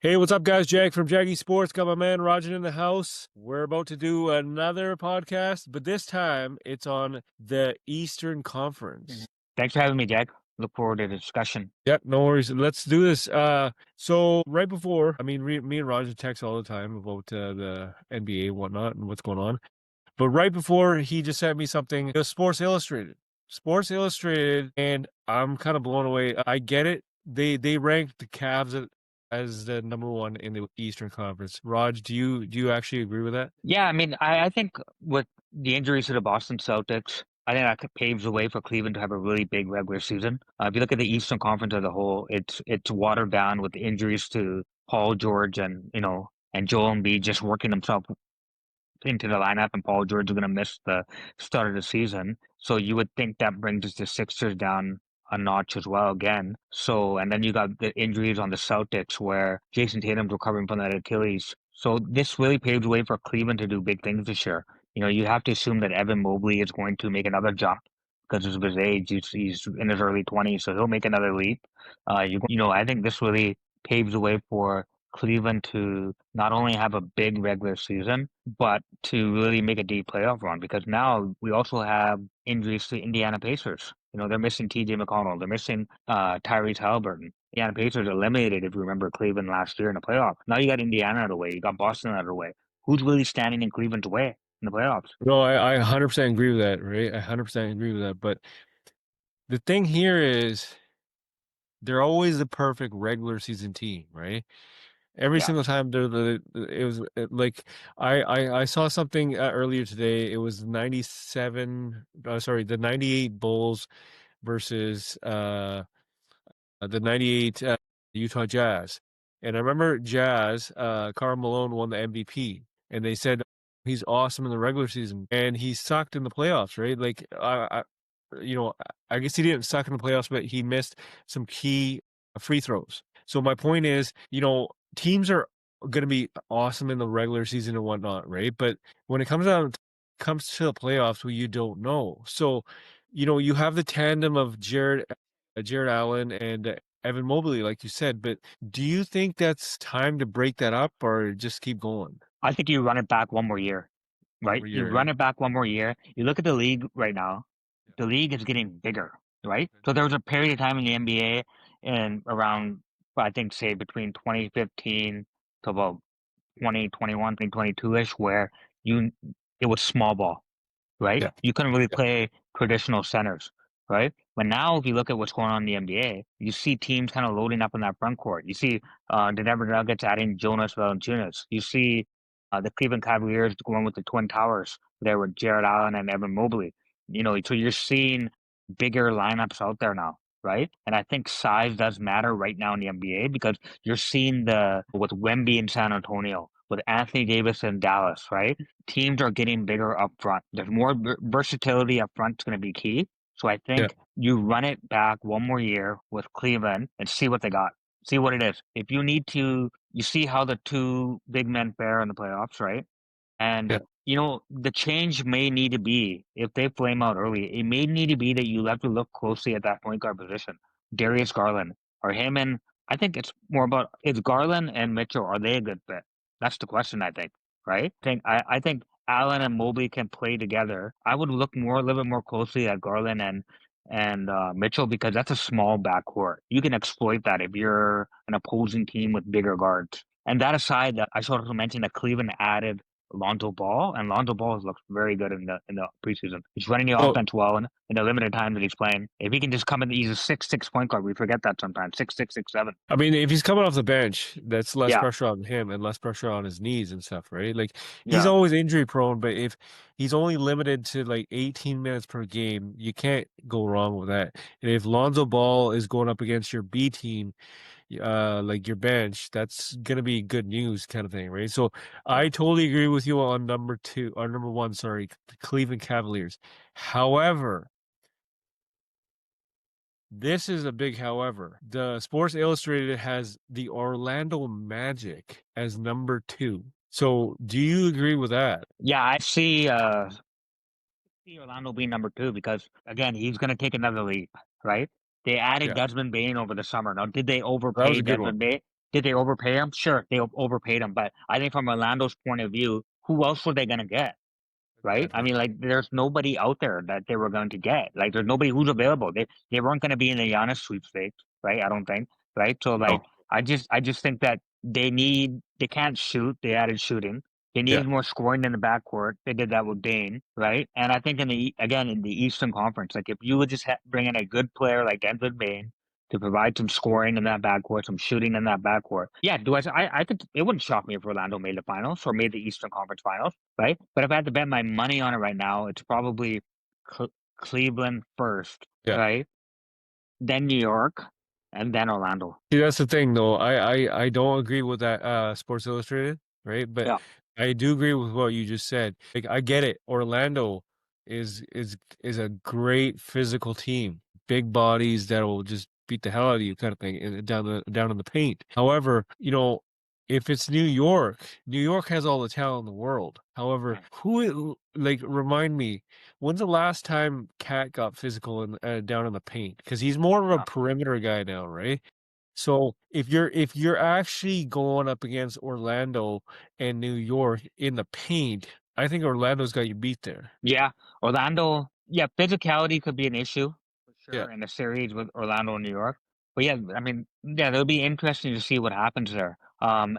Hey, what's up, guys? Jag from Jaggy Sports. Got my man Roger in the house. We're about to do another podcast, but this time it's on the Eastern Conference. Thanks for having me, Jack. Look forward to the discussion. Yeah, no worries. Let's do this. So right before, me and Roger text all the time about the NBA and whatnot and what's going on. But right before, he just sent me something. It was Sports Illustrated. Sports Illustrated, and I'm kind of blown away. I get it. They ranked the Cavs as the number one in the Eastern Conference. Raj, do you actually agree with that? Yeah, I think with the injuries to the Boston Celtics, I think that paves the way for Cleveland to have a really big regular season. If you look at the Eastern Conference as a whole, it's watered down with the injuries to Paul George and Joel Embiid just working himself into the lineup, and Paul George is going to miss the start of the season. So you would think that brings the Sixers down a notch as well again. So, and then you got the injuries on the Celtics where Jason Tatum's recovering from that Achilles. So this really paves the way for Cleveland to do big things this year. You have to assume that Evan Mobley is going to make another jump because of his age. He's in his early 20s, so he'll make another leap. I think this really paves the way for Cleveland to not only have a big regular season, but to really make a deep playoff run because now we also have injuries to Indiana Pacers. They're missing TJ McConnell. They're missing Tyrese Halliburton. Indiana Pacers eliminated, if you remember, Cleveland last year in the playoff. Now you got Indiana out of the way. You got Boston out of the way. Who's really standing in Cleveland's way in the playoffs? No, I 100% agree with that, right? I 100% agree with that. But the thing here is they're always the perfect regular season team, right? Every Yeah. single time like I saw something earlier today. It was 97 sorry, the 98 Bulls versus the 98 Utah Jazz. And I remember Jazz, Karl Malone won the MVP, and they said he's awesome in the regular season, and he sucked in the playoffs, right? Like, you know, I guess he didn't suck in the playoffs, but he missed some key free throws. So my point is, teams are going to be awesome in the regular season and whatnot, right? But when it comes to the playoffs, well, you don't know. So, you have the tandem of Jared Allen and Evan Mobley, like you said. But do you think that's time to break that up or just keep going? I think you run it back one more year, One right? more You year, run it back one more year. You look at the league right now. The league is getting bigger, right? So there was a period of time in the NBA and around, I think, say between 2015 to about 2021, 2022-ish, where you it was small ball, right? yeah, You couldn't really yeah, play traditional centers, right? But now, if you look at what's going on in the NBA, you see teams kind of loading up in that front court. You see the Denver Nuggets adding Jonas Valanciunas. You see the Cleveland Cavaliers going with the Twin Towers there with Jared Allen and Evan Mobley. So you're seeing bigger lineups out there now, right? And I think size does matter right now in the NBA because you're seeing with Wemby in San Antonio, with Anthony Davis in Dallas, right? Teams are getting bigger up front. There's more versatility up front is going to be key. So I yeah, think you run it back one more year with Cleveland and see what they got. See what it is. If you need to, you see how the two big men fare in the playoffs, right? And yeah, the change may need to be if they flame out early. It may need to be that you have to look closely at that point guard position. Darius Garland or him, and I think it's more about is Garland and Mitchell, are they a good fit? That's the question. I think, right? I think Allen and Mobley can play together. I would look a little bit more closely at Garland and Mitchell because that's a small backcourt. You can exploit that if you're an opposing team with bigger guards. And that aside, that I should also mention that Cleveland added Lonzo Ball, and Lonzo Ball has looked very good in the preseason. He's running the Oh, offense well in the limited time that he's playing. If he can just come in, he's a 6'6" point guard. We forget that sometimes. 6'6", 6'7". if he's coming off the bench, that's less Yeah, pressure on him and less pressure on his knees and stuff, right? Like, he's yeah. always injury prone, but if he's only limited to like 18 minutes per game, you can't go wrong with that. And if Lonzo Ball is going up against your B team, like your bench, that's gonna be good news kind of thing, right? So I Yeah. totally agree with you on number one, sorry, the Cleveland Cavaliers. However, this is a big however. The Sports Illustrated has the Orlando Magic as number two. So do you agree with that? Yeah, I see Orlando being number two because again, he's going to take another leap, right? They added Yeah, Desmond Bain over the summer. Now, did they that was overpay a good one. Desmond Bain? Did they overpay him? Sure, they overpaid him. But I think from Orlando's point of view, who else were they going to get? Right? I Exactly. mean, like, there's nobody out there that they were going to get. Like, there's nobody who's available. They weren't going to be in the Giannis sweepstakes, right? I don't think, right? So, like, No. I just think that they can't shoot. They added shooting. They Yeah. needed more scoring in the backcourt. They did that with Dane, right? And I think again in the Eastern Conference, like if you would just bring in a good player like Desmond Bane to provide some scoring in that backcourt, some shooting in that backcourt. Yeah, I could it wouldn't shock me if Orlando made the finals or made the Eastern Conference finals, right? But if I had to bet my money on it right now, it's probably Cleveland first, Yeah. right? Then New York, and then Orlando. See, that's the thing though. I don't agree with that Sports Illustrated, right? But Yeah. I do agree with what you just said. Like I get it. Orlando is a great physical team. Big bodies that will just beat the hell out of you kind of thing down in the paint. However, if it's New York, New York has all the talent in the world. However, Right. like remind me, when's the last time Cat got physical down in the paint? Because he's more of a Yeah. perimeter guy now, right? So if you're actually going up against Orlando and New York in the paint, I think Orlando's got you beat there. Yeah, Orlando. Yeah, physicality could be an issue for Yeah. sure in the series with Orlando and New York. But yeah, I mean, yeah, it'll be interesting to see what happens there.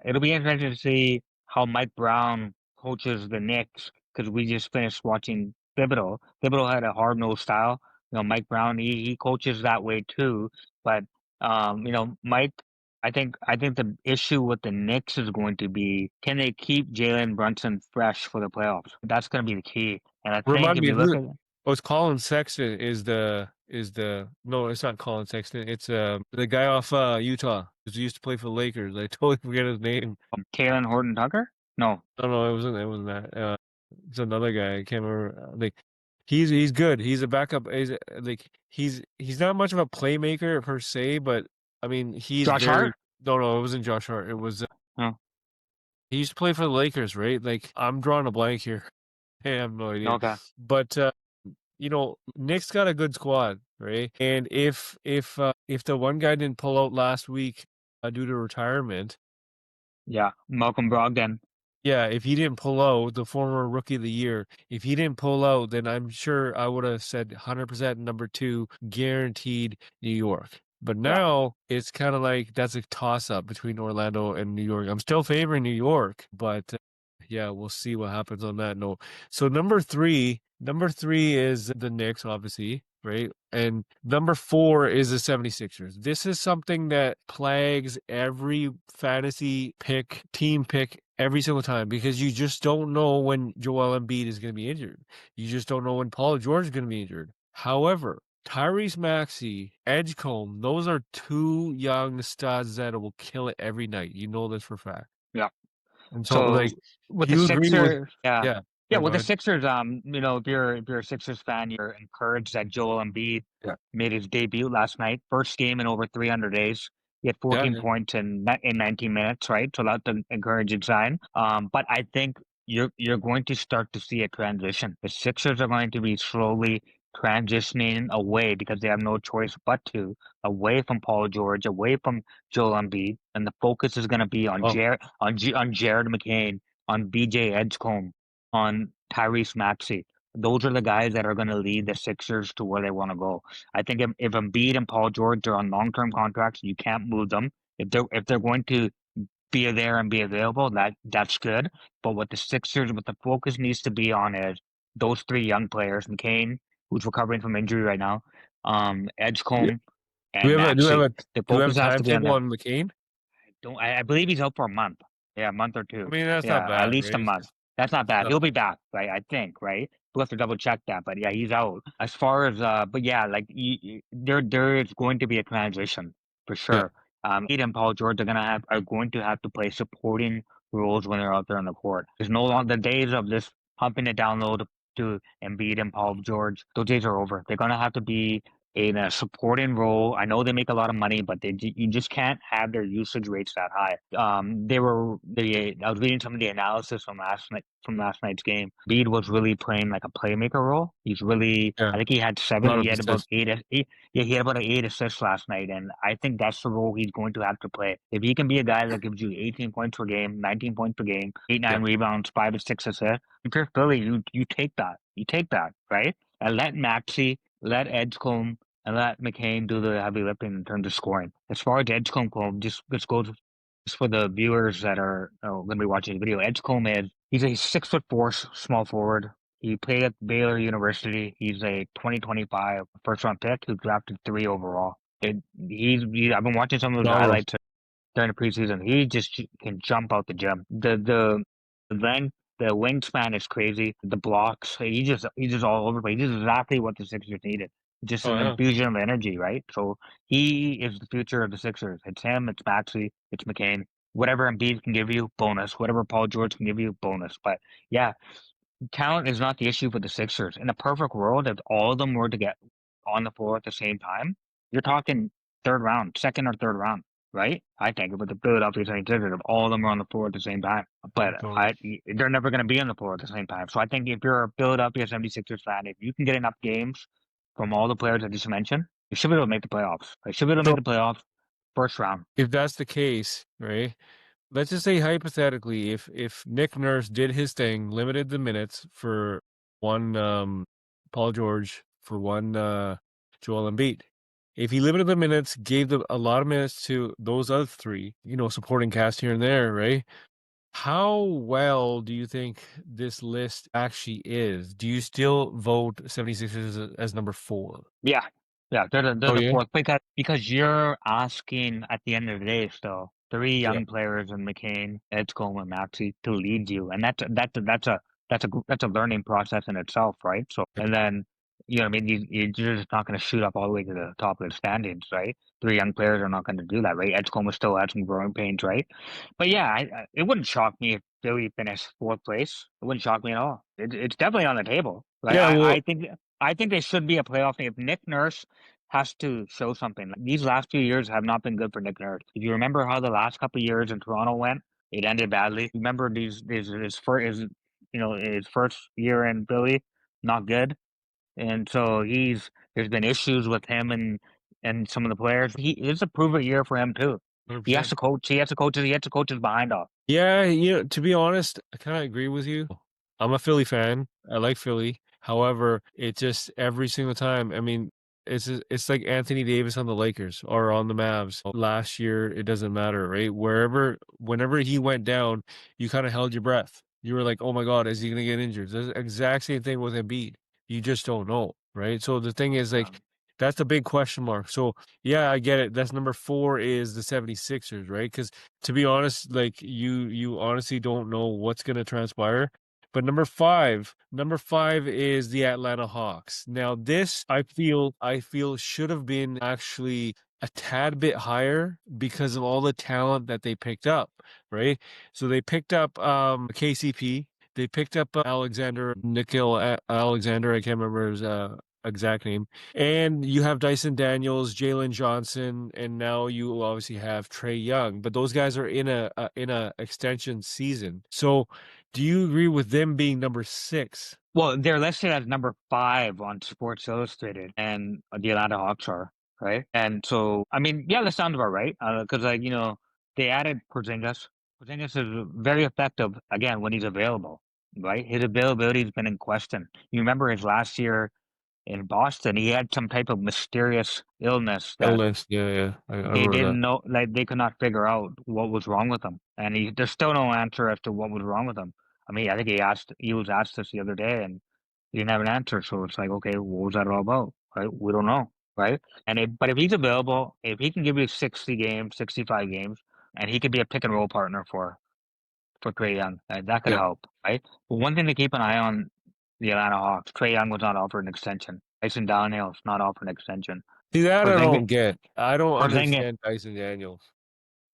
It'll be interesting to see how Mike Brown coaches the Knicks because we just finished watching Thibodeau. Thibodeau had a hard nosed style. Mike Brown, he coaches that way too. But Mike, I think the issue with the Knicks is going to be can they keep Jalen Brunson fresh for the playoffs? That's going to be the key. And I think Remind if me you look who at it's Colin Sexton is the no, it's not Colin Sexton. It's the guy off Utah who used to play for the Lakers. I totally forget his name. Taylor Horton Tucker, no, No, it wasn't that. It's another guy. I can't remember. Like he's good. He's a backup. Like he's not much of a playmaker per se, but I mean he's Josh very. Hart, No, it wasn't Josh Hart. It was no, he used to play for the Lakers, right? Like I'm drawing a blank here. I have no idea. okay, But Nick's got a good squad, right? And if the one guy didn't pull out last week due to retirement, yeah, Malcolm Brogdon, yeah, if he didn't pull out, the former rookie of the year, if he didn't pull out, then I'm sure I would have said 100% number two, guaranteed New York. But yeah, now it's kind of like that's a toss up between Orlando and New York. I'm still favoring New York, but yeah, we'll see what happens on that note. So number three is the Knicks, obviously, right? And number four is the 76ers. This is something that plagues every fantasy team pick every single time because you just don't know when Joel Embiid is going to be injured. You just don't know when Paul George is going to be injured. However, Tyrese Maxey, Edgecombe, those are two young studs that will kill it every night. You know this for a fact. yeah. And so, So like, with do the you agree with? Sixers, yeah. Yeah, Yeah, yeah. Go with the ahead. Sixers, if you're a Sixers fan, you're encouraged that Joel Embiid Yeah, made his debut last night, first game in over 300 days. He had yeah, 14 yeah. points in 19 minutes, right? So that's an encouraging sign. But I think you're going to start to see a transition. The Sixers are going to be slowly transitioning away because they have no choice but to away from Paul George, away from Joel Embiid, and the focus is going to be on Oh, Jared McCain, on BJ Edgecombe, on Tyrese Maxey. Those are the guys that are going to lead the Sixers to where they want to go. I think if Embiid and Paul George are on long-term contracts, you can't move them. If they're going to be there and be available, that's good. But what the focus needs to be on is those three young players, McCain, who's recovering from injury right now, yeah. Edgecombe, Do we and have a do we have Maxey. a The do we have a focus has to be on timetable them. on McCain? I believe he's out for a month. Yeah, a month or I two. mean, that's not Yeah, at bad, least a right? month. That's not bad. So, He'll be back, right? I think, right? We'll have to double check that, but yeah, he's out. As far as but yeah, like there is going to be a transition for yeah, sure. Embiid and Paul George are going to have to play supporting roles when they're out there on the court. There's no longer the days of this pumping it down low to Embiid and Paul George. Those days are over. They're gonna have to be in a supporting role. I know they make a lot of money, but you just can't have their usage rates that high. I was reading some of the analysis from last night's game. Bede was really playing like a playmaker role. He's really, I Yeah, think he had a seven. lot He of had about assists. yeah, he had about 8 assists last night, and I think that's the role he's going to have to play. If he can be a guy that gives you 18 points per game, 19 points per game, eight, Yeah, 9 rebounds, 5 or 6 assists, if you're Philly, you take that. You take that, right? And let Maxey, let Edgecombe, and let McCain do the heavy lifting in terms of scoring. As far as Edgecombe goes, just goes just for the viewers that are going to be watching the video. Edgecombe he's a 6'4" small forward. He played at Baylor University. He's a 2025 first round pick who drafted 3 overall. I've been watching some of those phenomenal. highlights during the preseason. He just can jump out the gym. The length, the wingspan is crazy. The blocks, he's just all over the place. He's exactly what the Sixers needed. Just Oh an yeah. infusion of energy, right? So he is the future of the Sixers. It's him, it's Maxey, it's McCain. Whatever Embiid can give you, bonus. Whatever Paul George can give you, bonus. But yeah, talent is not the issue for the Sixers. In a perfect world, if all of them were to get on the floor at the same time, you're talking third round, second or third round, right? I think with the Philadelphia 76ers, if all of them are on the floor at the same time, but Totally. they're never going to be on the floor at the same time. So I think if you're a Philadelphia 76ers fan, if you can get enough games from all the players I just mentioned, you should be able to make the playoffs. You should be able to make So the playoffs first round. if that's the case, right? Let's just say hypothetically, if Nick Nurse did his thing, limited the minutes for one Paul George, for one Joel Embiid. If he limited the minutes, gave them a lot of minutes to those other three, supporting cast here and there, right? How well do you think this list actually is? Do you still vote 76ers as number 4? Yeah. Yeah, they're Oh the yeah? fourth because you're asking at the end of the day still three Yeah. young players in McCain, Edgecombe, and Maxey to lead you, and that's a learning process in itself, right? So and then I mean you're just not going to shoot up all the way to the top of the standings, right? Three young players are not going to do that, right? Edgecombe still has some growing pains, right? But yeah, it wouldn't shock me if Philly finished fourth place. It wouldn't shock me at all. It's definitely on the table, right? Yeah, well, I think they should be a playoff team. If Nick Nurse has to show something, like, these last few years have not been good for Nick Nurse. If you remember how the last couple of years in Toronto went, it ended badly. Remember these his first year in Philly, not good, and so there's been issues with him and some of the players. It's a prove it year for him too. He has 100%. to coach. He has to coach his behind off. Yeah, to be honest, I kind of agree with you. I'm a Philly fan. I like Philly. However, it just every single time, I mean, it's like Anthony Davis on the Lakers or on the Mavs. Last year, it doesn't matter, right? Whenever he went down, you kind of held your breath. You were like, "Oh my God, is he going to get injured?" It's the exact same thing with Embiid. You just don't know, right? So the thing is, like, that's the big question mark. So yeah, I get it. That's number 4 is the 76ers, right? Because to be honest, like you honestly don't know what's going to transpire. But number 5 is the Atlanta Hawks. Now this I feel should have been actually a tad bit higher because of all the talent that they picked up, right? So they picked up KCP, they picked up Alexander, I can't remember his exact name. And you have Dyson Daniels, Jalen Johnson, and now you obviously have Trey Young. But those guys are in a extension season. So, do you agree with them being number 6? Well, they're listed as number 5 on Sports Illustrated, and the Atlanta Hawks are, right? And so, I mean, yeah, that sounds about right. Because they added Porzingis. Porzingis is very effective again when he's available, right? His availability has been in question. You remember his last year in Boston, he had some type of mysterious illness that Illness, yeah, yeah, I they remember that. didn't know, like they could not figure out what was wrong with him, and there's still no answer as to what was wrong with him. I mean, I think he was asked this the other day, and he didn't have an answer. So it's like, okay, what was that all about? Right? We don't know, right? But if he's available, if he can give you 60 games, 65 games, and he could be a pick and roll partner for Trey Young, that could Yeah. help, right? But one thing to keep an eye on the Atlanta Hawks, Trey Young was not offered an extension. Tyson Daniels not offered an extension. See that I Porzingis, don't get. I don't Porzingis, understand Dyson Daniels.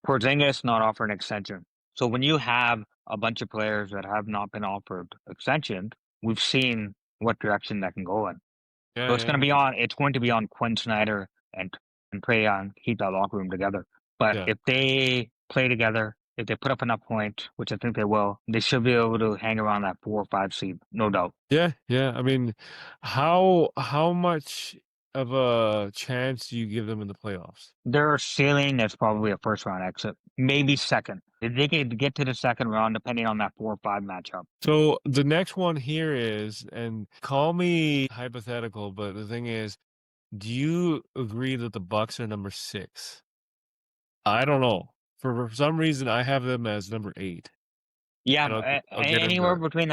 Porzingis not offered an extension. So when you have a bunch of players that have not been offered extensions, we've seen what direction that can go in. Yeah, So yeah, it's going to be on Quinn Snyder and Trae Young keep that locker room together. But yeah. if they play together, if they put up enough points, which I think they will, they should be able to hang around that 4 or 5 seed, no doubt. Yeah, yeah. I mean, how much of a chance do you give them in the playoffs? Their ceiling is probably a first round exit, maybe second. If they could get to the second round, depending on that 4 or 5 matchup. So the next one here is, and call me hypothetical, but the thing is, do you agree that the Bucks are number 6? I don't know. For some reason, I have them as number 8, Yeah, and I'll get into anywhere that. between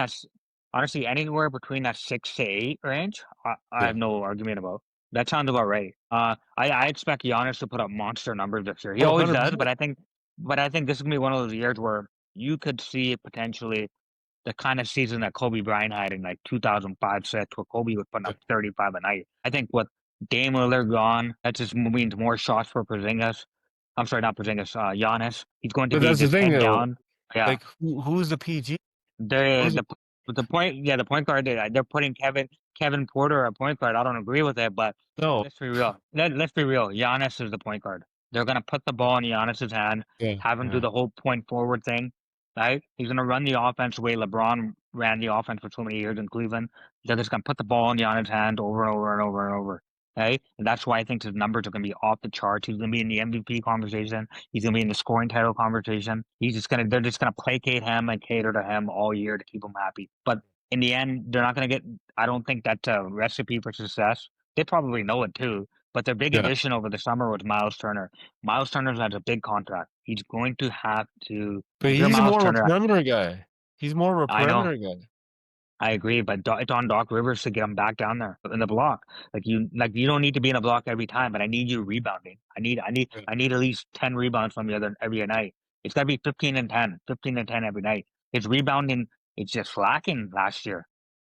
honestly, anywhere between that 6 to 8 range, I Yeah. have no argument about. That sounds about right. I expect Giannis to put up monster numbers this year. He Oh, always does, 100%. but I think this is gonna be one of those years where you could see potentially the kind of season that Kobe Bryant had in like 2005, 6, where Kobe was putting Yeah. up 35 a night. I think with Dame Lillard gone, that just means more shots for Porzingis. I'm sorry, not Porzingis, Giannis. He's going to But be that's the just thing, head though. down. Yeah, Like, who's the PG? the Who's the the point, yeah, the point guard, they're putting Kevin Porter at point guard. I don't agree with it, but no? let's be real. Let's be real. Giannis is the point guard. They're gonna put the ball in Giannis's hand, Yeah, have him do yeah. the whole point forward thing, right? He's gonna run the offense the way LeBron ran the offense for so many years in Cleveland. They're just gonna put the ball in Giannis' hand over and over and over and over. Right? And that's why I think his numbers are gonna be off the charts. He's gonna be in the MVP conversation. He's gonna be in the scoring title conversation. They're just gonna placate him and cater to him all year to keep him happy. But in the end, they're not gonna get. I don't think that's a recipe for success. They probably know it too. But their big Yeah. addition over the summer was Miles Turner. Miles Turner has a big contract. He's going to have to. But If you're he's Miles more of a Turner, perimeter guy. He's more of a I know perimeter guy. I agree, but it's on Doc Rivers to get him back down there in the block. Like you don't need to be in a block every time, but I need you rebounding. Yeah. I need at least 10 rebounds from you every night. It's got to be 15 and 10, 15 and 10 every night. His rebounding, it's just lacking last year.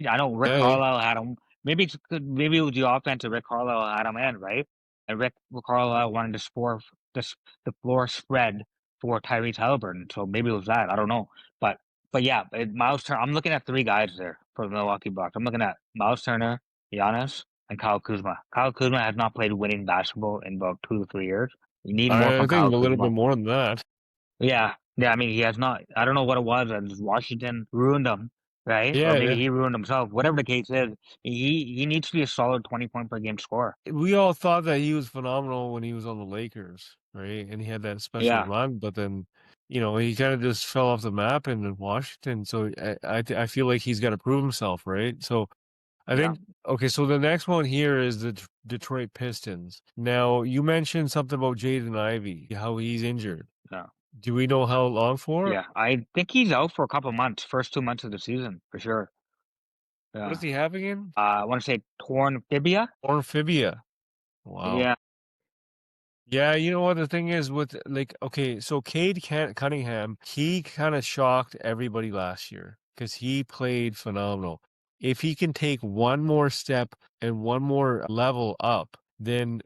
I know Rick Yeah, yeah. Carlisle had him. Maybe it's good. Maybe it was the offense that Rick Carlisle had him in, right? And Rick Carlisle wanted to score the floor spread for Tyrese Halliburton, so maybe it was that. I don't know, but yeah, Miles Turner. I'm looking at 3 guys there for the Milwaukee Bucks. I'm looking at Miles Turner, Giannis, and Kyle Kuzma. Kyle Kuzma has not played winning basketball in about 2 to 3 years. You need more I from think Kyle a little bit Kuzma. more than that. Yeah, yeah. I mean, he has not. I don't know what it was. And Washington ruined him, right? Or Yeah, maybe yeah. he ruined himself. Whatever the case is, he needs to be a solid 20 point per game scorer. We all thought that he was phenomenal when he was on the Lakers, right? And he had that special Yeah, run, but then, he kind of just fell off the map in Washington. So I feel like he's got to prove himself, right? So I yeah, think okay. So the next one here is the Detroit Pistons. Now you mentioned something about Jaden Ivey, how he's injured. yeah, Do we know how long for? yeah. I think he's out for a couple months. First 2 months of the season for sure. What does Yeah. he have again? I want to say torn fibia. Ornphibia. Wow. Yeah, Yeah, you know what the thing is with like okay, so Cunningham, he kind of shocked everybody last year because he played phenomenal. If he can take one more step and one more level up, then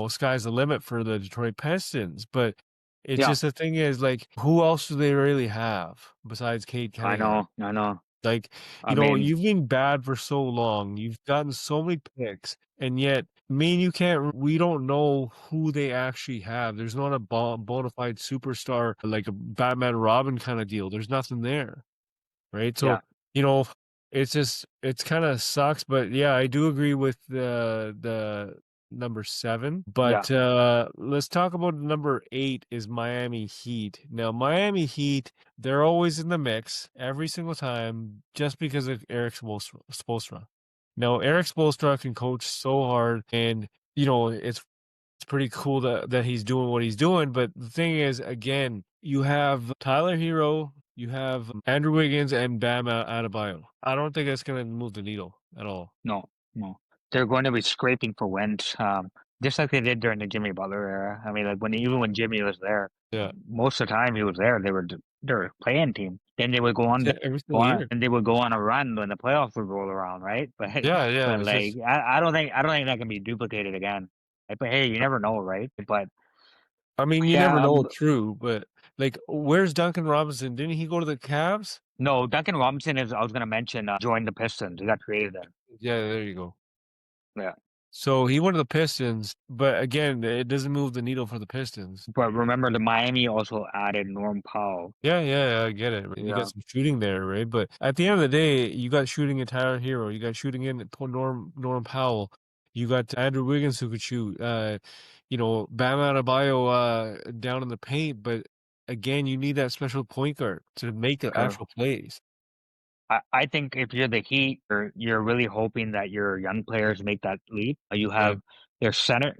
sky's the limit for the Detroit Pistons. But it's yeah. just the thing is like, who else do they really have besides Cade I Cunningham? know, I know. Like, I mean, you've been bad for so long. You've gotten so many picks, and yet, you can't. We don't know who they actually have. There's not a bona fide superstar like a Batman Robin kind of deal. There's nothing there, right? So, yeah, you know, it's kind of sucks, but yeah, I do agree with the number 7. yeah, But let's talk about number 8 is Miami Heat. Now, Miami Heat, they're always in the mix every single time just because of Eric Spoelstra. Now, Eric Spoelstra can coach so hard, and it's pretty cool that he's doing what he's doing. But the thing is, again, you have Tyler Hero, you have Andrew Wiggins, and Bam Adebayo. I don't think that's going to move the needle at all. no, no. They're going to be scraping for wins, just like they did during the Jimmy Butler era. I mean, like even when Jimmy was there, Yeah, most of the time he was there, they were a playing team. Then they would go on yeah, to every single year. and they would go on a run when the playoffs would roll around, right? Yeah, yeah. But It's like just, I don't think that can be duplicated again. But hey, you never know, right? I mean, But you never yeah, know. True, but like, where's Duncan Robinson? Didn't he go to the Cavs? no, Duncan Robinson is. I was going to mention joined the Pistons. He got traded there. Yeah, there you go. Yeah. So he went to the Pistons, but again, it doesn't move the needle for the Pistons. But remember, the Miami also added Norm Powell. Yeah, yeah, I get it. Right? You got Yeah. some shooting there, right? But at the end of the day, you got shooting in Tyler Hero. You got shooting in Norm Powell. You got Andrew Wiggins who could shoot. Bam Adebayo down in the paint. But again, you need that special point guard to make the Sure. actual plays. I think if you're the Heat, you're really hoping that your young players make that leap. You Yeah, have their center,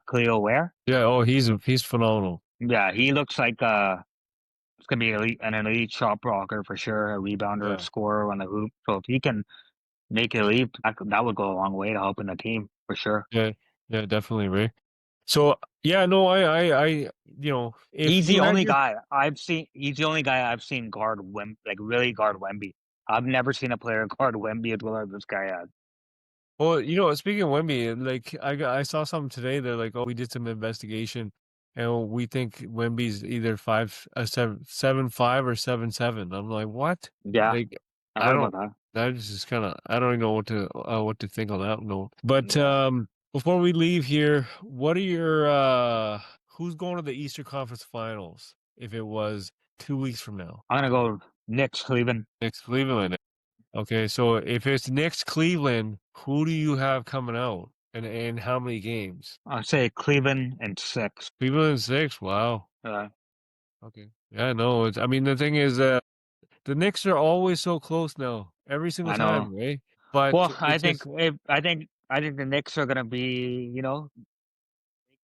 Cleo Ware. yeah. Oh, he's phenomenal. Yeah, he looks like it's gonna be an elite shot blocker for sure, a rebounder, Yeah, scorer on the hoop. So if he can make a leap, that would go a long way to helping the team for sure. yeah, yeah. Definitely, right. So yeah, no, if He's you the had only your guy I've seen. He's the only guy I've seen guard like really guard Wemby. I've never seen a player guard Wemby as well as this guy has. Well, speaking of Wemby, like I saw something today. They're like, oh, we did some investigation, and we think Wemby's either 7'5" or 7'7". I'm like, what? Yeah, Like, I I heard don't. about that. That is just kind of. I don't even know what to think on that. No, but Yeah. before we leave here, what are your who's going to the Eastern Conference Finals if it was 2 weeks from now? I'm gonna go Knicks, Cleveland. Next Cleveland. Okay, so if it's next Cleveland, who do you have coming out and how many games? I'll say Cleveland and 6. Cleveland in 6. Wow. Okay. Yeah, no, I mean the thing is the Knicks are always so close now, every single I know. time, right? But Well, it's just I think the Knicks are gonna be,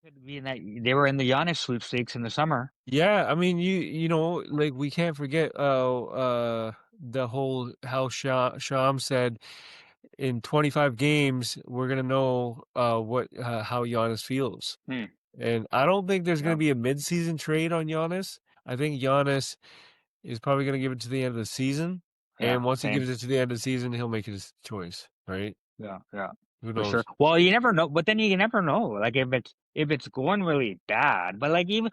they could be in that. They were in the Giannis sweepstakes in the summer. yeah, I mean like we can't forget the whole how Sham said in 25 games we're gonna know what how Giannis feels. Hmm. And I don't think there's going Yeah. to be a mid-season trade on Giannis. I think Giannis is probably going to give it to the end of the season. Yeah. And once he Same. gives it to the end of the season, he'll make his choice, right? Yeah. Yeah. Who For sure. knows? Well, you never know, but then you never know. Like if it's going really bad, but like the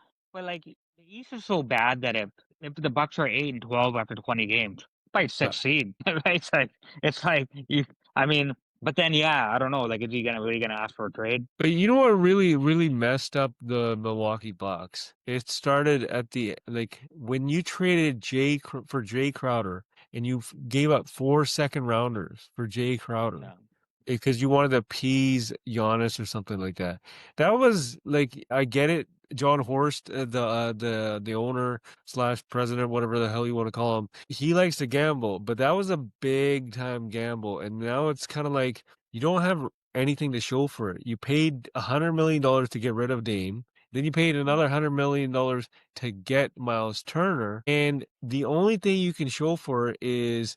East is so bad that if the Bucks are 8-12 after 20 games, by Yeah. 6 seed, right? It's like you. I mean, but then yeah, I don't know. Like, is he gonna really gonna ask for a trade? But you know what really, really messed up the Milwaukee Bucks? It started at the like when you traded for Jay Crowder and you gave up 4 second rounders for Jay Crowder. Yeah. Because you wanted to appease Giannis or something like that. That was like I get it. John Horst, the owner slash president, whatever the hell you want to call him, he likes to gamble, but that was a big time gamble, and now it's kind of like you don't have anything to show for it. You paid $100 million to get rid of Dame. Then you paid Mm. another $100 million to get Miles Turner, and the only thing you can show for it is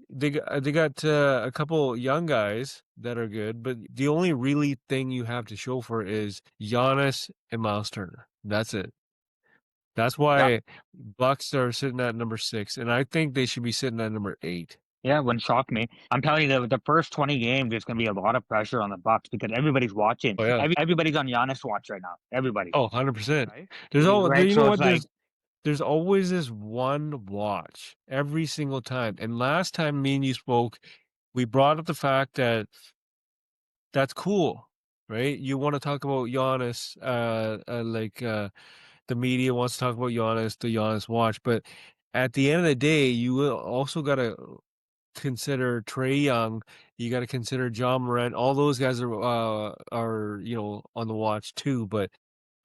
they got a couple young guys that are good, but the only really thing you have to show for it is Giannis and Miles Turner. That's it. That's Yeah. why Bucks are sitting at number 6, and I think they should be sitting at number 8. Yeah, wouldn't shock me. I'm telling you, the first 20 games, there's going to be a lot of pressure on the Bucks because everybody's watching. Oh yeah. Everybody's on Giannis watch right now. Everybody, Oh, 100%. right? You know So what? it's like, There's always this one watch every single time. And last time me and you spoke, we brought up the fact that that's cool, right? You want to talk about Giannis, the media wants to talk about Giannis, the Giannis watch, but at the end of the day, you will also got to consider Trey Young. You got to consider John Morant. All those guys are on the watch too. But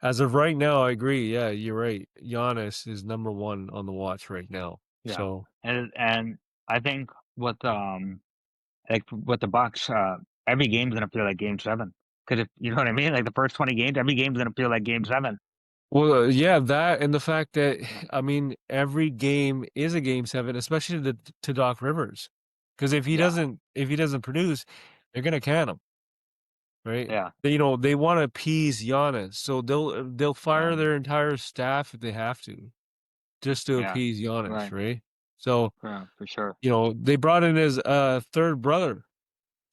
as of right now, I agree. Yeah, you're right. Giannis is number one on the watch right now. yeah, So and I think with the Bucks, every game's gonna feel like Game 7 because if you know what I mean, like the first 20 games, every game's gonna feel like Game 7. well, yeah, that and the fact that Yeah, I mean every game is a game 7, especially to Doc Rivers, because yeah, if he doesn't produce, they're gonna can him, right? yeah, They want to appease Giannis, so they'll yeah, fire their entire staff if they have to, just to yeah, appease Giannis, right, right? So yeah, for sure. they brought in his third brother.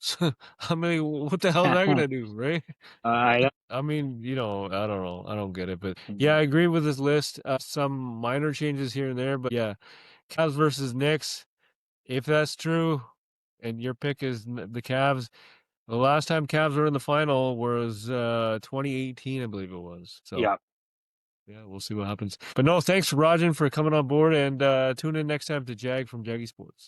So I mean, what the hell is that gonna do, right? I I mean, I don't know. I don't get it, but yeah, I Mhm. agree with this list. Some minor changes here and there, but yeah, Cavs versus Knicks. If that's true, and your pick is the Cavs, The last time Cavs were in the final was 2018, I believe it was. So Yeah. yeah, we'll see what happens. But no, thanks Rajan for coming on board, and tune in next time to Jag from Jaggy Sports.